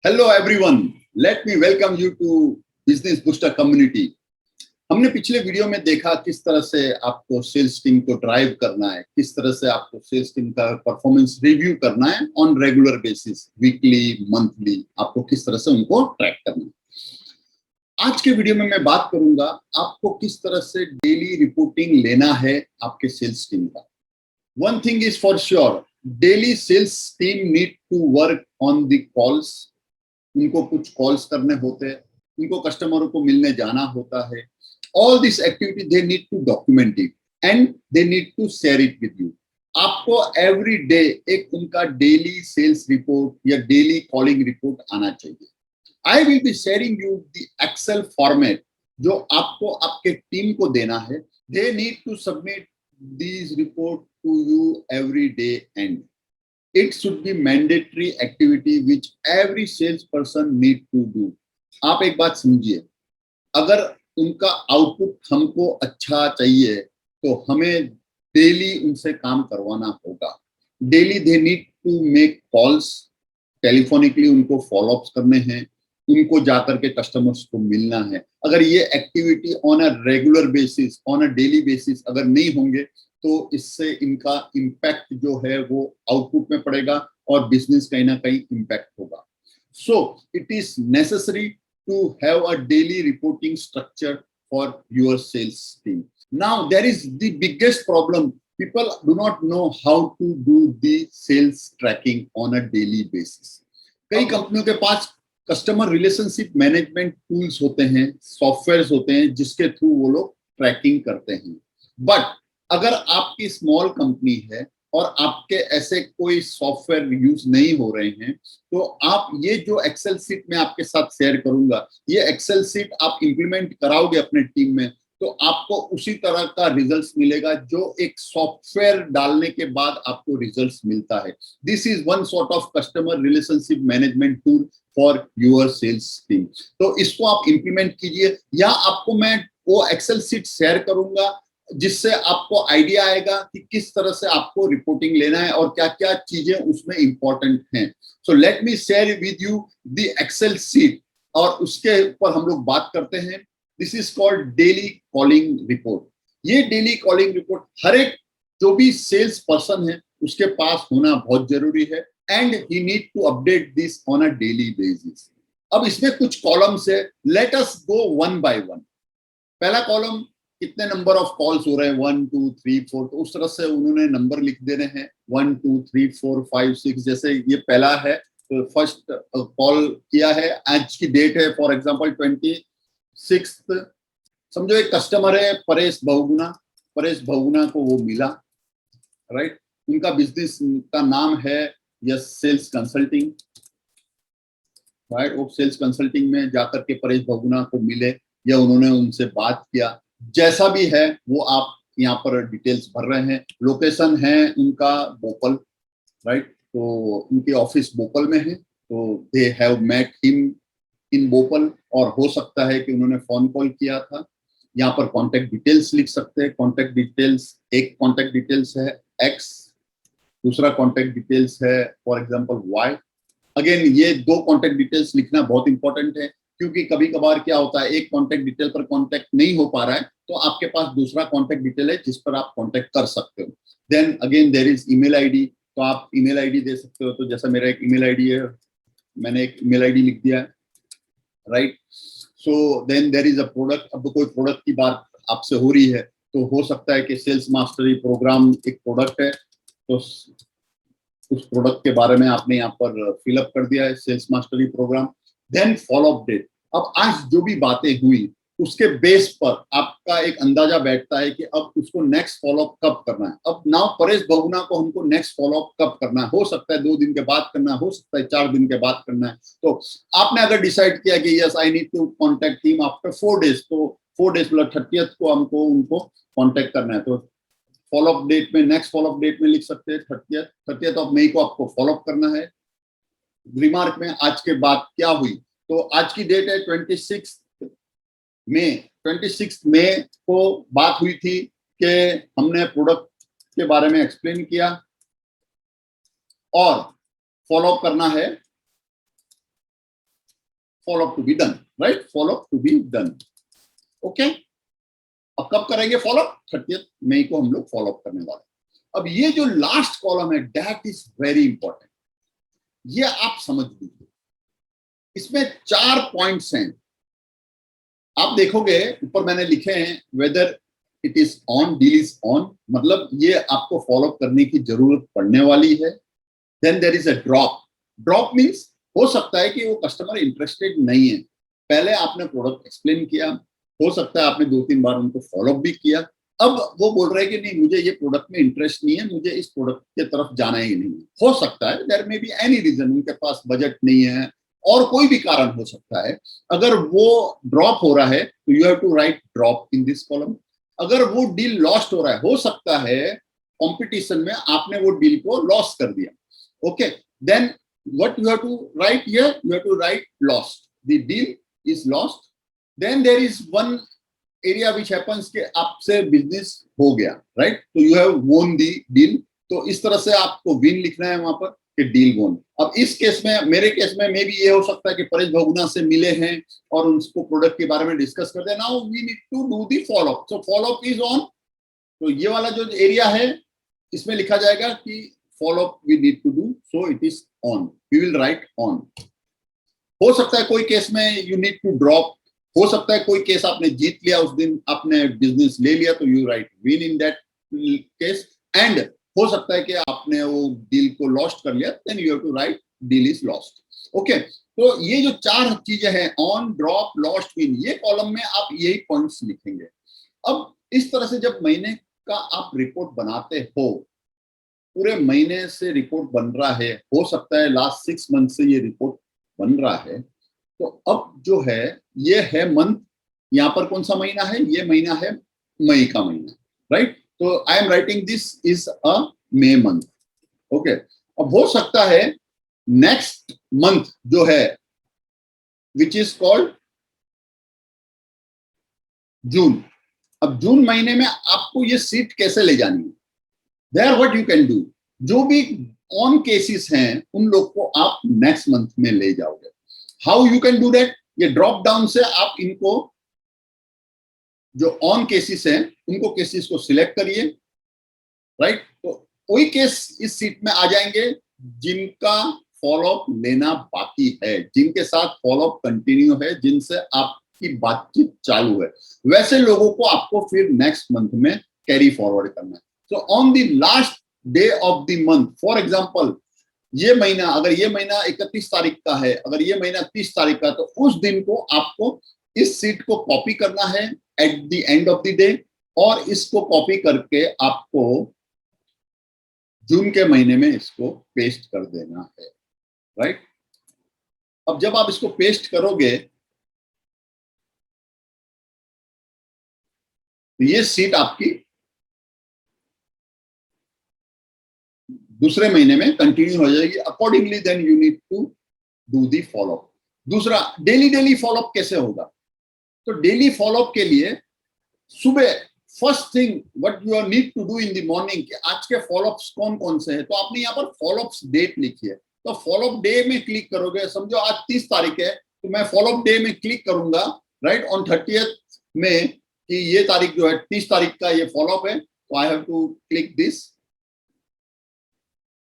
Hello everyone, let me welcome you to business booster community. हमने पिछले video में देखा किस तरह से आपको सेल्स टीम को ड्राइव करना है, किस तरह से आपको सेल्स टीम का परफॉर्मेंस रिव्यू करना है on regular basis, weekly, monthly, आपको किस तरह से उनको ट्रैक करना है। आज के वीडियो में मैं बात करूंगा आपको किस तरह से डेली रिपोर्टिंग लेना है आपके सेल्स टीम का। One thing is for sure, daily sales team need to work on the calls. उनको कुछ कॉल्स करने होते हैं, उनको कस्टमरों को मिलने जाना होता है। All this activity they need to document it and they need to share it with you. आपको एवरी डे एक उनका डेली सेल्स रिपोर्ट या डेली कॉलिंग रिपोर्ट आना चाहिए। I will be sharing you the Excel format जो आपको आपके team को देना है। They need to submit these report to you every day end. It should be mandatory activity which every salesperson need to do. आप एक बात समझिए, अगर उनका आउटपुट हमको अच्छा चाहिए तो हमें डेली उनसे काम करवाना होगा। Daily they need to make calls, telephonically उनको फॉलोअप्स करने हैं, उनको जाकर के कस्टमर्स को मिलना है। अगर ये activity on a regular basis, on a daily basis अगर नहीं होंगे तो इससे इनका इम्पैक्ट जो है वो आउटपुट में पड़ेगा और बिजनेस कहीं ना कहीं इम्पैक्ट होगा। So it is necessary to have a daily reporting structure for your sales team. Now there is the biggest problem, people do not know how to do the sales tracking on a daily basis. कई कंपनियों के पास customer relationship management tools होते हैं, softwares होते हैं जिसके through वो लोग ट्रैकिंग करते हैं। बट अगर आपकी स्मॉल कंपनी है और आपके ऐसे कोई सॉफ्टवेयर यूज नहीं हो रहे हैं तो आप ये जो एक्सेल सीट मैं आपके साथ शेयर करूंगा, ये एक्सेल सीट आप इंप्लीमेंट कराओगे अपने टीम में तो आपको उसी तरह का रिजल्ट्स मिलेगा जो एक सॉफ्टवेयर डालने के बाद आपको रिजल्ट्स मिलता है। This is one sort of customer relationship management tool for your sales team. तो इसको आप इंप्लीमेंट कीजिए, या आपको मैं वो एक्सेल सीट शेयर करूंगा जिससे आपको आइडिया आएगा कि किस तरह से आपको रिपोर्टिंग लेना है और क्या क्या चीजें उसमें इंपॉर्टेंट हैं। So let me share with you the Excel sheet और उसके ऊपर हम लोग बात करते हैं। This is called daily calling report. ये डेली कॉलिंग रिपोर्ट हर एक जो भी सेल्स पर्सन है उसके पास होना बहुत जरूरी है and he need to update this on a daily basis. अब इसमें कुछ कॉलम्स है, let us go one by one. पहला कॉलम, कितने नंबर ऑफ कॉल्स हो रहे हैं, 1 2 3 4, तो उस तरह से उन्होंने नंबर लिख देने हैं 1 2 3 4 5 6। जैसे ये पहला है तो फर्स्ट कॉल किया है, आज की डेट है फॉर एग्जांपल 26। समझो एक कस्टमर है परेश बहुगुना को वो मिला, राइट। उनका बिजनेस का नाम है यस सेल्स कंसल्टिंग, राइट। वो सेल्स कंसल्टिंग में जाकर के परेश बहुगुना को मिले या उन्होंने उनसे बात किया, जैसा भी है वो आप यहाँ पर डिटेल्स भर रहे हैं। लोकेशन है उनका भोपाल, राइट। तो उनके ऑफिस भोपाल में है तो they have met him in Bhopal, और हो सकता है कि उन्होंने फोन कॉल किया था। यहाँ पर कॉन्टेक्ट डिटेल्स लिख सकते हैं। कॉन्टेक्ट डिटेल्स, एक कॉन्टेक्ट डिटेल्स है एक्स, दूसरा कॉन्टेक्ट डिटेल्स है फॉर एग्जांपल वाई। अगेन ये दो कॉन्टेक्ट डिटेल्स लिखना बहुत इंपॉर्टेंट है क्योंकि कभी कभार क्या होता है एक कॉन्टेक्ट डिटेल पर कॉन्टेक्ट नहीं हो पा रहा है तो आपके पास दूसरा कॉन्टेक्ट डिटेल है जिस पर आप कॉन्टेक्ट कर सकते हो। Then again there is email ID, तो आप ईमेल आईडी दे सकते हो। तो जैसा मेरा एक ईमेल आईडी है, मैंने एक ईमेल आईडी लिख दिया है, right. So then there is a product. अब कोई प्रोडक्ट की बात आपसे हो रही है तो हो सकता है कि सेल्स मास्टरी प्रोग्राम एक प्रोडक्ट है, तो उस प्रोडक्ट के बारे में आपने यहाँ पर फिलअप कर दिया है sales mastery program. Then followup date. अब आज जो भी बातें हुई उसके बेस पर आपका एक अंदाजा बैठता है कि अब उसको नेक्स्ट फॉलोअप कब करना है। अब नाउ परेश बहुगुना को हमको नेक्स्ट फॉलोअप कब करना है, हो सकता है 2 दिन के बाद करना है, हो सकता है 4 दिन के बाद करना है। तो आपने अगर डिसाइड किया कि yes I need to contact him after 4 days, तो 4 डेज मतलब 30th को हमको उनको कॉन्टेक्ट करना है। तो फॉलोअप डेट में, नेक्स्ट फॉलोअप डेट में लिख सकते हैं 30th ऑफ मई को आपको फॉलोअप करना है। रिमार्क में आज के बाद क्या हुई, तो आज की डेट है 26 मई। 26 मई को बात हुई थी कि हमने प्रोडक्ट के बारे में एक्सप्लेन किया और फॉलोअप करना है follow up to be done, right? Follow up to be done. Okay? अब कब करेंगे फॉलो अप? 30 मई को हम लोग फॉलो अप करने वाले। अब ये जो लास्ट कॉलम है, दैट इज वेरी इंपॉर्टेंट, ये आप समझ लीजिए। इसमें 4 पॉइंट्स हैं, आप देखोगे ऊपर मैंने लिखे हैं whether it is on, deal is on, मतलब ये आपको फॉलो अप करने की जरूरत पड़ने वाली है। Then there is a drop. Drop means हो सकता है कि वो कस्टमर इंटरेस्टेड नहीं है, पहले आपने प्रोडक्ट एक्सप्लेन किया, हो सकता है आपने 2-3 बार उनको फॉलो अप भी किया, अब वो बोल रहे हैं कि नहीं मुझे ये प्रोडक्ट में इंटरेस्ट नहीं है, मुझे इस प्रोडक्ट के तरफ जाना ही नहीं है। हो सकता है there may be any reason, उनके पास बजट नहीं है और कोई भी कारण हो सकता है। अगर वो ड्रॉप हो रहा है तो you have to write drop in this column. अगर वो डील लॉस्ट हो रहा है, हो सकता है कंपटीशन में आपने वो डील को लॉस कर दिया, okay, then what you have to write here, you have to write lost, the deal is lost. Then there is one area which happens कि आपसे बिजनेस हो गया, राइट, तो यू हैव वोन दी डील। तो इस तरह से आपको विन लिखना है वहां पर कि डील वोन। अब इस केस में, मेरे केस में मे बी ये हो सकता है कि परेश भगुना से मिले हैं और उनको प्रोडक्ट के बारे में डिस्कस करते हैं। Now we need to do the follow up, so follow up is on. तो ये वाला जो एरिया है इसमें लिखा जाएगा कि follow up we need to do, so it is on, we will write on. हो सकता है कोई केस में यू नीड टू ड्रॉप, हो सकता है कोई केस आपने जीत लिया, उस दिन आपने बिजनेस ले लिया, तो you right win in that case. And हो सकता है कि आपने वो डील को लॉस्ट कर लिया, then you have to write deal is lost. Okay, तो ये जो 4 चीजें हैं, ऑन, ड्रॉप, लॉस्ट, विन, ये कॉलम में आप यही पॉइंट्स लिखेंगे। अब इस तरह से जब महीने का आप रिपोर्ट बनाते हो, पूरे महीने से रिपोर्ट बन रहा है, हो सकता है लास्ट 6 मंथ से ये रिपोर्ट बन रहा है, तो अब जो है ये है मंथ, यहां पर कौन सा महीना है, ये महीना है मई का महीना, राइट। तो I am writing this is a May month, okay. अब हो सकता है नेक्स्ट मंथ जो है विच इज कॉल्ड जून। अब जून महीने में आपको ये सीट कैसे ले जानी है, there what you can do, जो भी ऑन केसेस हैं उन लोग को आप नेक्स्ट मंथ में ले जाओगे। How you can do that, ये ड्रॉप डाउन से आप इनको जो ऑन केसेस हैं उनको केसेस को सिलेक्ट करिए, राइट। तो कोई केस इस सीट में आ जाएंगे जिनका फॉलोअप लेना बाकी है, जिनके साथ फॉलोअप कंटिन्यू है, जिनसे आपकी बातचीत चालू है, वैसे लोगों को आपको फिर नेक्स्ट मंथ में कैरी फॉरवर्ड करना है। So on the last day of the month, for example ये महीना, अगर ये महीना 31 तारीख का है, अगर ये महीना 30 तारीख का, तो उस दिन को आपको इस सीट को कॉपी करना है at the end of the day, और इसको कॉपी करके आपको जून के महीने में इसको पेस्ट कर देना है, राइट। अब जब आप इसको पेस्ट करोगे तो ये सीट आपकी दूसरे महीने में कंटिन्यू हो जाएगी। Accordingly then you need to do the followup. दूसरा, डेली फॉलोअप कैसे होगा, तो डेली फॉलोअप के लिए सुबह first thing what you need to do in the morning कि आज के फॉलोअप्स कौन कौन से हैं, तो आपने यहाँ पर फॉलोअप्स डेट लिखी है, तो फॉलोअप डे में क्लिक करोगे। समझो आज 30 तारीख है, तो मैं फॉलोअप डे में क्लिक करूंगा, राइट, ऑन 30th में, कि ये तारीख जो है 30 तारीख का ये फॉलोअप है, तो I have to click this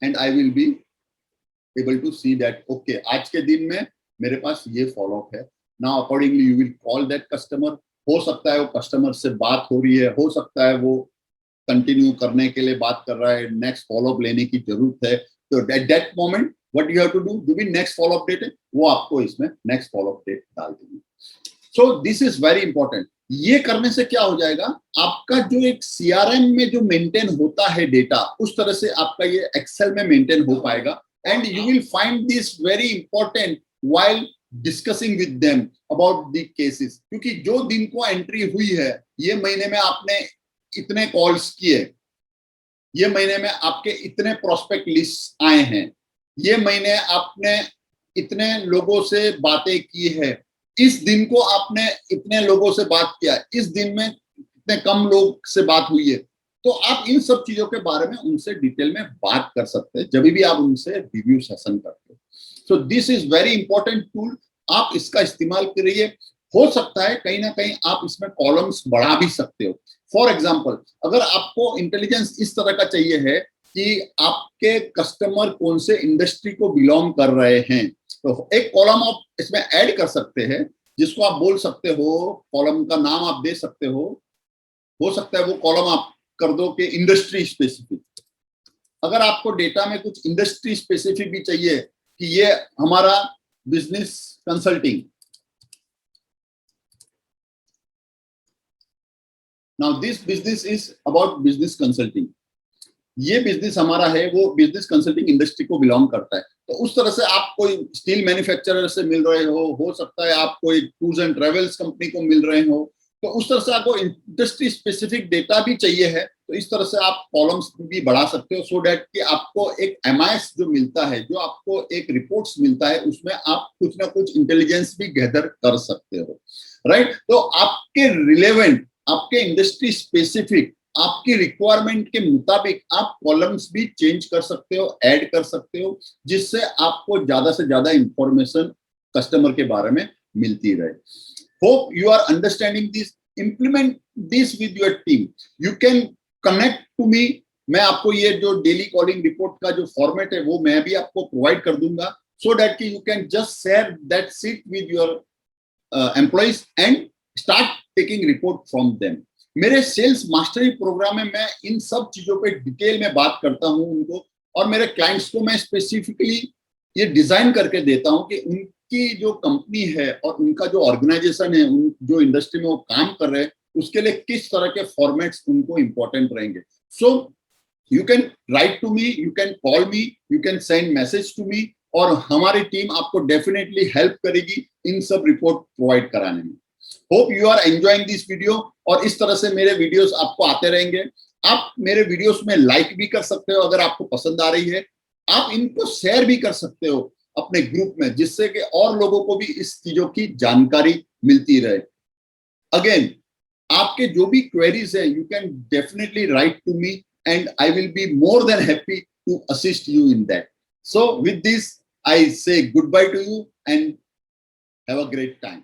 and I will be able to see that okay आज के दिन में मेरे पास ये फॉलोअप है। Now accordingly you will call that customer. हो सकता है वो कस्टमर से बात हो रही है, हो सकता है वो कंटिन्यू करने के लिए बात कर रहा है, नेक्स्ट फॉलोअप लेने की जरूरत है, तो at that moment what you have to do, जो भी नेक्स्ट फॉलोअप डेट है वो आपको इसमें नेक्स्ट फॉलोअप डेट डाल देंगे। So this is very important. ये करने से क्या हो जाएगा, आपका जो एक सीआरएम में जो मेंटेन होता है डेटा, उस तरह से आपका ये एक्सेल में मेंटेन हो पाएगा, and you will find this very important while discussing with them about the cases। क्योंकि जो दिन को एंट्री हुई है, ये महीने में आपने इतने कॉल्स किए, ये महीने में आपके इतने प्रोस्पेक्ट लिस्ट आए हैं, ये महीने आपने इतने लोगों से बातें की है, इस दिन को आपने इतने लोगों से बात किया, इस दिन में इतने कम लोग से बात हुई है, तो आप इन सब चीजों के बारे में उनसे डिटेल में बात कर सकते हैं जब भी आप उनसे रिव्यू सेशन करते हो। So this is very important tool आप इसका इस्तेमाल करिए। हो सकता है कहीं ना कहीं आप इसमें कॉलम्स बढ़ा भी सकते हो। फॉर एग्जाम्पल, अगर आपको इंटेलिजेंस इस तरह का चाहिए है कि आपके कस्टमर कौन से इंडस्ट्री को बिलोंग कर रहे हैं, तो एक कॉलम आप इसमें ऐड कर सकते हैं, जिसको आप बोल सकते हो, कॉलम का नाम आप दे सकते हो सकता है वो कॉलम आप कर दो कि इंडस्ट्री स्पेसिफिक। अगर आपको डेटा में कुछ इंडस्ट्री स्पेसिफिक भी चाहिए कि ये हमारा business consulting, now this business is about business consulting, ये बिजनेस हमारा है वो बिजनेस कंसल्टिंग इंडस्ट्री को बिलोंग करता है। तो उस तरह से आप कोई स्टील मैन्युफैक्चरर से मिल रहे हो सकता है आप कोई टूर्स एंड ट्रेवल्स कंपनी को मिल रहे हो, तो उस तरह से आपको इंडस्ट्री स्पेसिफिक डेटा भी चाहिए है, तो इस तरह से आप कॉलम्स भी बढ़ा सकते हो, सो डेट कि आपको एक एमआईएस जो मिलता है, जो आपको एक रिपोर्ट्स मिलता है, उसमें आप कुछ ना कुछ इंटेलिजेंस भी गैदर कर सकते हो, राइट। तो आपके रिलेवेंट, आपके इंडस्ट्री स्पेसिफिक, आपकी रिक्वायरमेंट के मुताबिक आप कॉलम्स भी चेंज कर सकते हो, ऐड कर सकते हो, जिससे आपको ज्यादा से ज्यादा इंफॉर्मेशन कस्टमर के बारे में मिलती रहे। Hope you are understanding this, implement this with your team, you can connect to me. मैं आपको ये जो डेली कॉलिंग रिपोर्ट का जो फॉर्मेट है वो मैं भी आपको प्रोवाइड कर दूंगा, सो दैट कि you can just share that seat with your employees and start taking report from them. मेरे सेल्स मास्टरी प्रोग्राम में मैं इन सब चीजों पे डिटेल में बात करता हूं उनको, और मेरे क्लाइंट्स को मैं स्पेसिफिकली ये डिजाइन करके देता हूं कि उनकी जो कंपनी है और उनका जो ऑर्गेनाइजेशन है, उन जो इंडस्ट्री में वो काम कर रहे हैं, उसके लिए किस तरह के फॉर्मेट्स उनको इंपॉर्टेंट रहेंगे। So you can write to me, you can call me, you can send message to me, और हमारी टीम आपको डेफिनेटली हेल्प करेगी इन सब रिपोर्ट प्रोवाइड कराने में। Hope you are enjoying this video, और इस तरह से मेरे वीडियोस आपको आते रहेंगे। आप मेरे वीडियोस में लाइक भी कर सकते हो अगर आपको पसंद आ रही है, आप इनको शेयर भी कर सकते हो अपने ग्रुप में, जिससे कि और लोगों को भी इस चीजों की जानकारी मिलती रहे। अगेन, आपके जो भी क्वेरीज है, you can definitely write to me and I will be more than happy to assist you in that. So with this I say goodbye to you and have a great time.